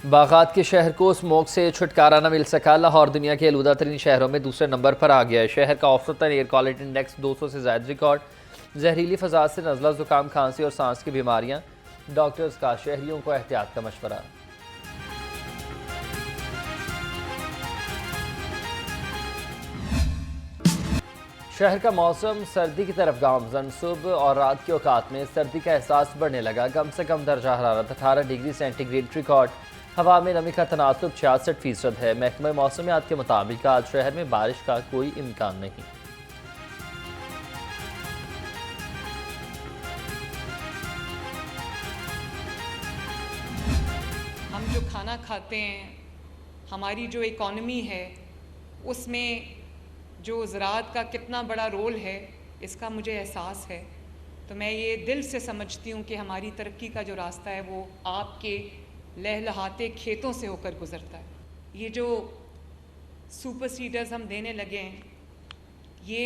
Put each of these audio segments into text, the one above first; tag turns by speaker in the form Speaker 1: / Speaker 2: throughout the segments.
Speaker 1: बागात के शहर को स्मोक से छुटकारा न मिल सका। लाहौर दुनिया के आलूदा तरीन शहरों में दूसरे नंबर पर आ गया है। शहर का औसतन एयर क्वालिटी इंडेक्स 200 से ज़ायद रिकॉर्ड। जहरीली फजा से नज़ला, ज़ुकाम, खांसी और सांस की बीमारियां। डॉक्टर्स का शहरियों को एहतियात का मशवरा। शहर का मौसम सर्दी की तरफ गामजन। सुबह और रात के औकात में सर्दी का एहसास बढ़ने लगा। कम से कम दर्जा हरारत 18 डिग्री सेंटीग्रेड रिकॉर्ड। हवा में नमी का तनासुब 66% है। महकमा मौसमियात के मुताबिक आज शहर में बारिश का कोई इम्कान नहीं।
Speaker 2: हम जो खाना खाते हैं, हमारी जो इकॉनमी है, उसमें जो ज़राअत का कितना बड़ा रोल है, इसका मुझे एहसास है। तो मैं ये दिल से समझती हूँ कि हमारी तरक्की का जो रास्ता है वो आपके लहलहाते खेतों से होकर गुज़रता है। ये जो सुपर सीडर्स हम देने लगे हैं, ये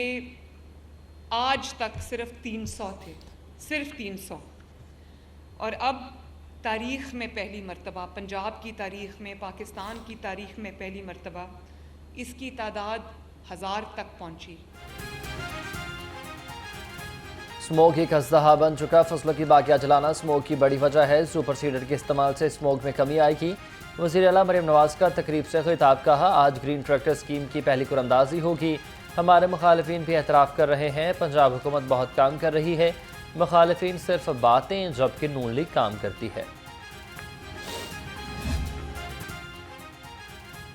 Speaker 2: आज तक सिर्फ 300 थे, सिर्फ 300। और अब तारीख़ में पहली मर्तबा, पंजाब की तारीख़ में, पाकिस्तान की तारीख़ में पहली मर्तबा इसकी तादाद 1000 तक पहुँची।
Speaker 1: स्मोक एक अजदहा बन चुका। फसलों की बाकिया जलाना स्मोक की बड़ी वजह है। सुपर सीडर के इस्तेमाल से स्मोक में कमी आएगी। वज़ीर आला मरीम नवाज का तकरीब से खिताब। कहा, आज ग्रीन ट्रैक्टर स्कीम की पहली कुरअंदाजी होगी। हमारे मुखालिफिन भी एतराफ़ कर रहे हैं, पंजाब हुकूमत बहुत काम कर रही है। मुखालिफिन सिर्फ बातें, जबकि नून लीग काम करती है।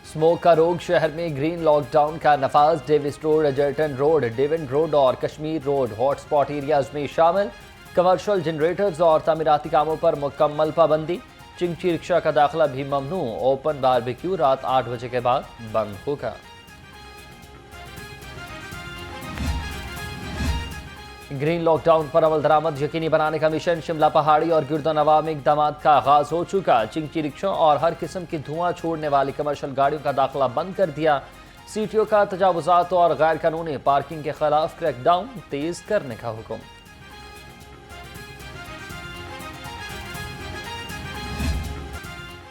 Speaker 1: स्मोक का रोग। शहर में ग्रीन लॉकडाउन का नफाज। Davis road, Egerton road, डिवन road और कश्मीर रोड हॉटस्पॉट एरियाज में शामिल। कमर्शियल जनरेटर्स और तामीराती कामों पर मुकम्मल पाबंदी। चिंची रिक्शा का दाखिला भी ममनू। ओपन बारबेक्यू रात 8 बजे के बाद बंद होगा। ग्रीन लॉकडाउन पर अमल दरामद यकीनी बनाने का मिशन। शिमला पहाड़ी और गिरदोनवा में इक़दाम का आगाज हो चुका। चिंची रिक्शों और हर किस्म की धुआं छोड़ने वाली कमर्शियल गाड़ियों का दाखिला बंद कर दिया। सीटीओ का तजावुजात और गैर कानूनी पार्किंग के खिलाफ क्रैकडाउन तेज करने का हुक्म।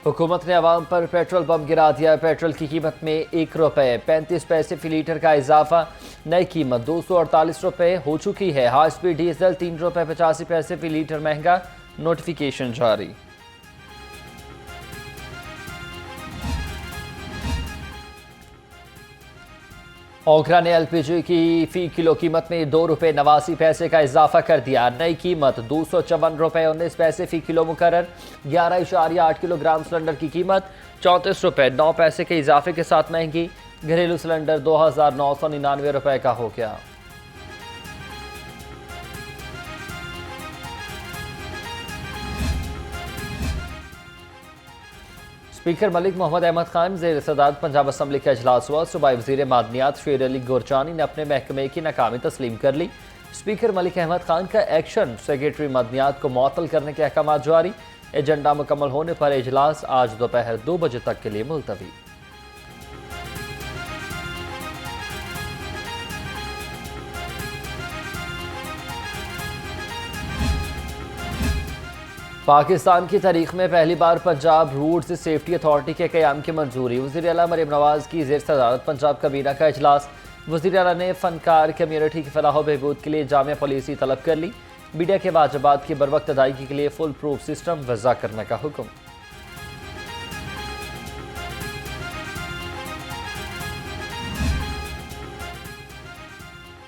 Speaker 1: हुकूमत ने अवाम पर पेट्रोल पंप गिरा दिया। पेट्रोल की कीमत में ₹1.35 फी लीटर का इजाफा। नई कीमत ₹248 हो चुकी है। हाई स्पीड डीजल ₹3.85 फी लीटर महंगा। नोटिफिकेशन जारी। ओखरा ने LPG की फी किलो कीमत में ₹2.89 का इजाफा कर दिया। नई कीमत ₹254.19 फी किलो मुकर्रर। 11.8 किलोग्राम सिलेंडर की कीमत ₹34.09 के इजाफे के साथ महंगी। घरेलू सिलेंडर ₹2,999 का हो गया। स्पीकर मलिक मोहम्मद अहमद खान ज़ेर सदारत पंजाब असम्बली का इजलास हुआ। सूबाई वज़ीर मादनियात शेर अली गोरचानी ने अपने महकमे की नाकामी तस्लीम कर ली। स्पीकर मलिक अहमद खान का एक्शन सेक्रेटरी मादनियात को मुअत्तल करने के अहकाम जारी। एजेंडा मुकम्मल होने पर इजलास आज दोपहर 2 बजे तक के लिए मुलतवी। पाकिस्तान की तारीख में पहली बार पंजाब रोड सेफ्टी अथॉरिटी के क़याम की मंजूरी। वज़ीर आला मरीम नवाज की ज़ेर सदारत पंजाब काबीना का इजलास। वज़ीर आला ने फ़नकार कम्यूनिटी की फलाह बहबूद के लिए जामिया पॉलिसी तलब कर ली। मीडिया के वाजिबात की बरवक्त अदायगी के लिए फुल प्रूफ सिस्टम वज़ा करने का हुक्म।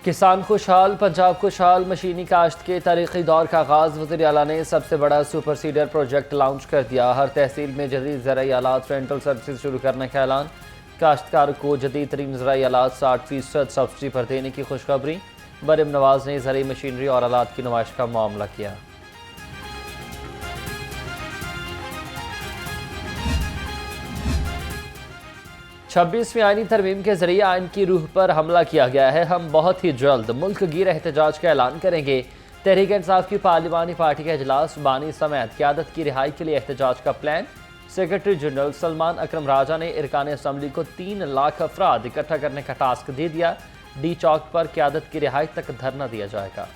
Speaker 1: किसान खुशहाल, पंजाब खुशहाल। मशीनी काश्त के तारीखी दौर का आगाज़। वज़ीर आला ने सबसे बड़ा सुपर सीडर प्रोजेक्ट लॉन्च कर दिया। हर तहसील में जदीद ज़राई आलात रेंटल सर्विस शुरू करने का ऐलान। काश्तकार को जदीद तरीन ज़राई आलात 60% सब्सिडी पर देने की खुशखबरी। मरीम नवाज ने ज़राई मशीनरी और आलात की नुमाइश का मामला किया। छब्बीसवीं आईनी तरमीम के जरिए आइन की रूह पर हमला किया गया है। हम बहुत ही जल्द मुल्क गिर एहतजाज का ऐलान करेंगे। तहरीक इंसाफ की पार्लिमानी पार्टी का इजलास। बानी समेत क़यादत की रिहाई के लिए एहतजाज का प्लान। सेक्रेटरी जनरल सलमान अकरम राजा ने इरकान असम्बली को 3 लाख अफराद इकट्ठा करने का टास्क दे दिया। डी चौक पर क़यादत की रिहाई तक धरना दिया जाएगा।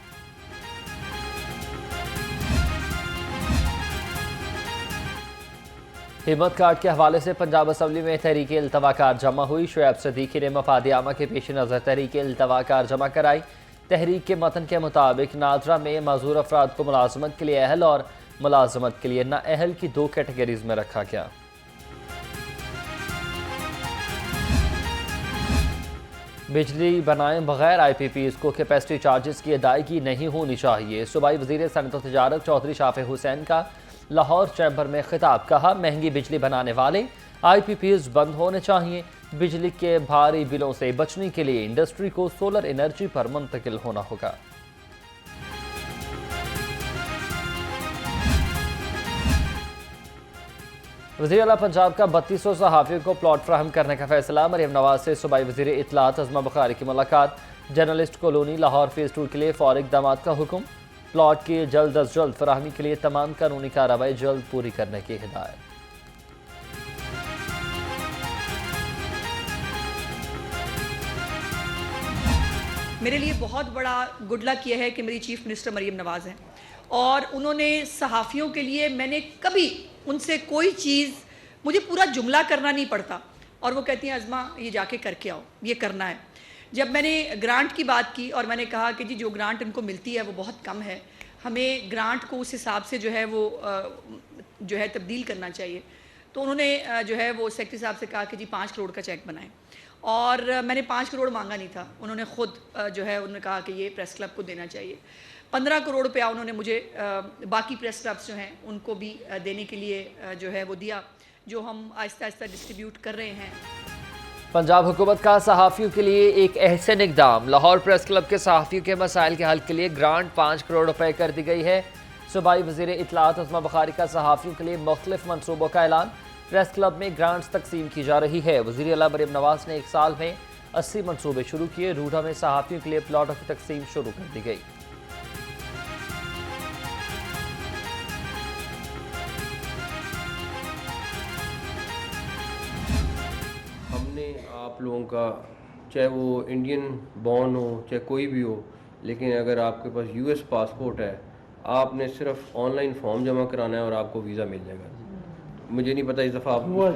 Speaker 1: हिम्मत कार्ड के हवाले से पंजाब असम्बली में तहरीक इल्तवाकार जमा हुई। शुएब सदीकी ने मफाद आमा के पेश नज़र तहरीक इल्तवाकार जमा कराई। तहरीक के मतन के मुताबिक नादरा में माजूर अफराद को मुलाजमत के लिए अहल और मुलाजमत के लिए नाअहल की 2 कैटेगरीज में रखा गया। बिजली बनाए बगैर IPPs को कैपेसिटी चार्जेस की अदायगी नहीं होनी चाहिए। सूबाई वज़ीर सनअत व तिजारत चौधरी शाफे हुसैन का लाहौर चैम्बर में खिताब। कहा, महंगी बिजली बनाने वाले IPPs बंद होने चाहिए। बिजली के भारी बिलों से बचने के लिए इंडस्ट्री को सोलर एनर्जी पर मुंतकिल होना होगा। वज़ीर आला पंजाब का 3200 सहाफ़ियों को प्लॉट फ्राहम करने का फैसला। मरीम नवाज से सूबाई वज़ीर इत्तलात अज़मा बुखारी की मुलाकात। जर्नलिस्ट कॉलोनी लाहौर फेज़ 2 के लिए फौरी इक़दामात का हुक्म। प्लॉट की जल्द अज जल्द फराहमी के लिए तमाम कानूनी कार्रवाई जल्द पूरी करने की हिदायत।
Speaker 3: मेरे लिए बहुत बड़ा गुड लक यह है कि मेरी चीफ मिनिस्टर मरीम नवाज़ हैं और उन्होंने सहाफ़ियों के लिए, मैंने कभी उनसे कोई चीज़, मुझे पूरा जुमला करना नहीं पड़ता और वो कहती हैं अज़मा ये जाके करके आओ, ये करना है। जब मैंने ग्रांट की बात की और मैंने कहा कि जी जो ग्रांट इनको मिलती है वो बहुत कम है, हमें ग्रांट को उस हिसाब से जो है तब्दील करना चाहिए, तो उन्होंने जो है वो सेक्रेटरी साहब से कहा कि जी 5 करोड़ का चेक बनाएं और मैंने 5 करोड़ मांगा नहीं था। उन्होंने ख़ुद जो है उन्होंने कहा कि ये प्रेस क्लब को देना चाहिए। 15 करोड़ रुपया उन्होंने मुझे बाकी प्रेस क्लब्स जो हैं उनको भी देने के लिए जो है वो दिया, जो हम आहिस्ता आहिस्ता डिस्ट्रीब्यूट कर रहे हैं।
Speaker 1: पंजाब हुकूमत का सहाफ़ियों के लिए एक अहसन इक़दाम। लाहौर प्रेस क्लब के सहाफ़ियों के मसाइल के हल के लिए ग्रांट 5 करोड़ रुपए कर दी गई है। सूबाई वज़ीर इत्तलात अज़मा बुखारी का सहाफ़ियों के लिए मुख्तलिफ मनसूबों का ऐलान। प्रेस क्लब में ग्रांट्स तकसीम की जा रही है। वज़ीर आला मरीम नवाज़ ने 1 साल में 80 मनसूबे शुरू किए। रूढ़ा में सहाफ़ियों के लिए प्लॉटों की तकसीम शुरू कर दी गई।
Speaker 4: हमने आप लोगों का, चाहे वो इंडियन बॉर्न हो चाहे कोई भी हो, लेकिन अगर आपके पास US पासपोर्ट है, आपने सिर्फ ऑनलाइन फॉर्म जमा कराना है और आपको वीज़ा मिल जाएगा। मुझे नहीं पता इस दफ़ा आप
Speaker 5: हुआ है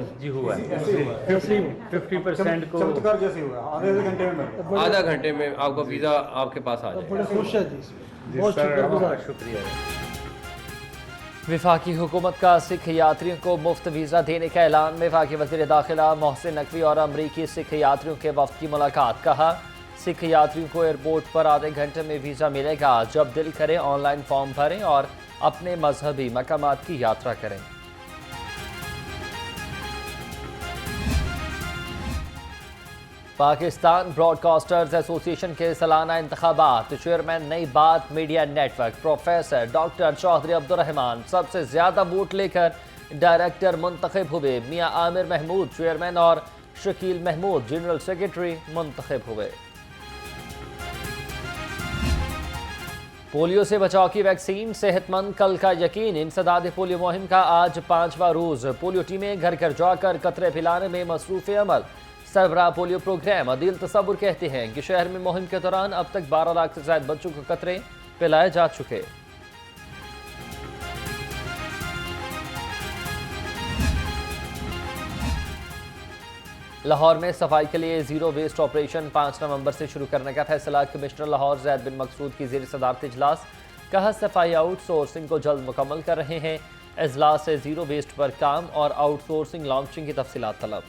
Speaker 5: 50% को
Speaker 6: चमत्कार जैसे हुआ, आधे घंटे में
Speaker 4: आधा घंटे में आपका वीज़ा आपके पास आ जाएगा।
Speaker 5: बड़े खुश है जी, बहुत शुक्रिया।
Speaker 1: विफाकी हुकूमत का सिख यात्रियों को मुफ्त वीज़ा देने का ऐलान। विफाकी वज़ीर दाखिला मोहसिन नकवी और अमरीकी सिख यात्रियों के वफ़द की मुलाकात। कहा, सिख यात्रियों को एयरपोर्ट पर आधे घंटे में वीज़ा मिलेगा। जब दिल करे ऑनलाइन फॉर्म भरें और अपने मजहबी मकामात की यात्रा करें। पाकिस्तान ब्रॉडकास्टर्स एसोसिएशन के सालाना इंतखाबात। चेयरमैन नई बात media network professor doctor Chaudhry Abdurrahman सबसे ज़्यादा वोट लेकर डायरेक्टर मुंतखब हुए। मियां आमिर महमूद चेयरमैन और शकील महमूद जनरल सेक्रेटरी मुंतखब हुए। पोलियो से बचाव की वैक्सीन, सेहतमंद कल का यकीन। इंसदाद पोलियो मुहिम का आज 5वां रोज़। पोलियो टीमें घर घर जाकर कतरे पिलाने में मसरूफ़ अमल। सरबराह पोलियो प्रोग्राम अदील तसव्वुर कहते हैं कि शहर में मुहिम के दौरान अब तक 12 लाख से ज़्यादा बच्चों को कतरे पिलाए जा चुके। लाहौर में सफाई के लिए ज़ीरो वेस्ट ऑपरेशन 5 नवंबर से शुरू करने का फैसला। कमिश्नर लाहौर ज़ैद बिन मकसूद की ज़ेर सदारत इजलास। कहा, सफाई आउटसोर्सिंग को जल्द मुकम्मल कर रहे हैं। इजलास से ज़ीरो वेस्ट पर काम और आउटसोर्सिंग लॉन्चिंग की तफसीलात तलब।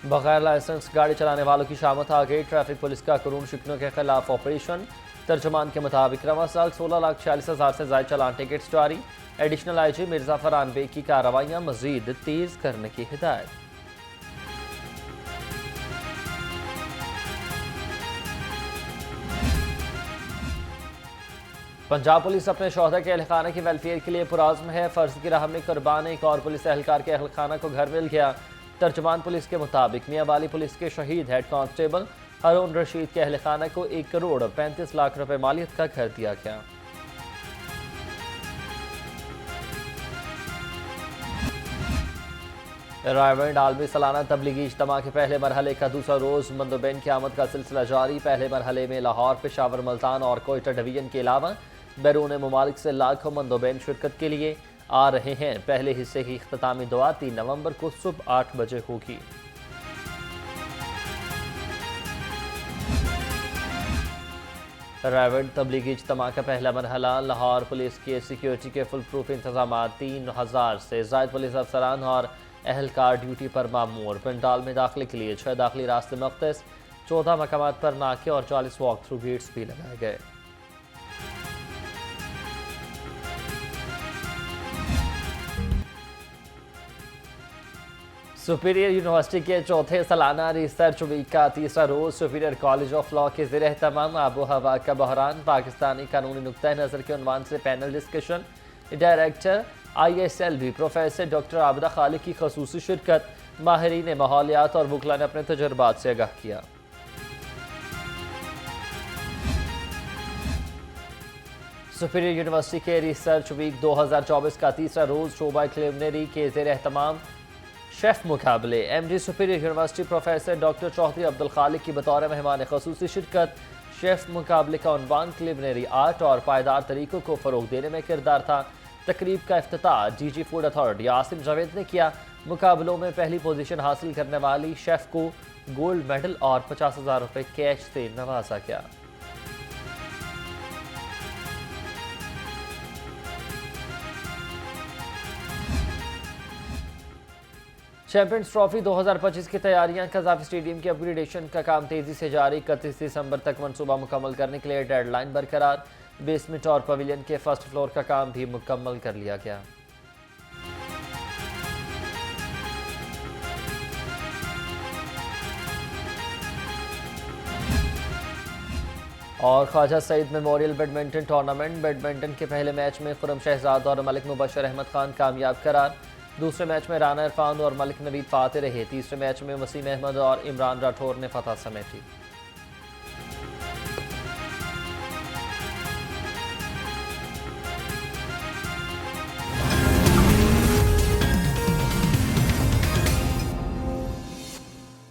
Speaker 1: बगैर लाइसेंस गाड़ी चलाने वालों की शामत आ गई। ट्रैफिक पुलिस का कानून शिकनों के खिलाफ ऑपरेशन। तर्जुमान के मुताबिक रवां साल 16,46,000 से ज़ायद चालान टिकट्स जारी। एडिशनल IG मिर्जा फरहान बेग की कार्रवाइयाँ मजीद तेज़ करने की हिदायत। पंजाब पुलिस अपने शोहदा के अहलखाना की वेलफेयर के लिए पुराज़्म है। फ़र्ज की राह में कुर्बान एक और पुलिस एहलकार के अहलखाना को घर मिल गया। तर्जुमान पुलिस के मुताबिक मियाँ वाली पुलिस के शहीद हेड कांस्टेबल हारून रशीद के अहलखाना को 1 करोड़ 35 लाख रुपए मालियत का घर दिया गया। रायवेंड आलमी सालाना तबलीगी इज्तिमा के पहले मरहले का दूसरा रोज़ मंदोबैन की आमद का सिलसिला जारी। पहले मरहले में लाहौर, पेशावर, मुल्तान और कोयटा डिवीजन के अलावा बैरून ममालिक से लाखों मंदोबैन शिरकत के लिए आ रहे हैं। पहले हिस्से की इख्तितामी दुआ 3 नवंबर को सुबह 8 बजे होगी। रायवेंड तबलीगी इज्तिमा का पहला मरहला लाहौर पुलिस के सिक्योरिटी के फुल प्रूफ इंतजाम, 3000 से ज़ायद पुलिस अफसरान और अहलकार ड्यूटी पर मामूर। पंडाल में दाखिले के लिए 6 दाखिली रास्ते मुख्तस, 14 मकामात पर नाके और 40 वॉक थ्रू गेट्स भी लगाए गए। सुपीरियर यूनिवर्सिटी के चौथे सालाना रिसर्च वीक का तीसरा रोज सुपीरियर कॉलेज ऑफ लॉ के ज़ेर एहतमाम आबो हवा का बहरान, पाकिस्तानी कानूनी नुक्ता नज़र के उन्वान से panel discussion. Director ISLB professor doctor Abida Khaliq की खसूसी शिरकत। माहिरीन माहौलियात और वकला ने अपने तजुर्बात से आगाह किया। सुपीरियर यूनिवर्सिटी के रिसर्च वीक 2024 का तीसरा रोज शोबा क्लिमिनरी के ज़ेर एहतमाम शेफ मुकाबले। MD superior university professor doctor Chaudhry Abdul Khaliq की बतौर मेहमान खसूसी शिरकत। शेफ मुकाबले का उन्वान क्लिमिनरी आर्ट और पायदार तरीकों को फ़रोग देने में किरदार था। तकरीब का इफ्तिताह DG food authority Asim Javed ने किया। मुकाबलों में पहली पोजीशन हासिल करने वाली शेफ को गोल्ड मेडल और 50,000 रुपये कैश से नवाजा गया। चैंपियंस ट्रॉफी 2025 की तैयारियां। कज़ाफ स्टेडियम के अपग्रेडेशन का काम तेजी से जारी। 31 दिसंबर तक मनसूबा मुकम्मल करने के लिए डेडलाइन बरकरार। बेसमेंट और पवेलियन के फर्स्ट फ्लोर का काम भी मुकम्मल कर लिया गया। और Khawaja Saeed memorial badminton tournament. Badminton के पहले मैच में खुरम शहजाद और मलिक मुबशर अहमद खान कामयाब करार। दूसरे मैच में राना इरफान और मलिक नवीद फाते रहे। तीसरे मैच में वसीम अहमद और इमरान राठौर ने फतह समेटी।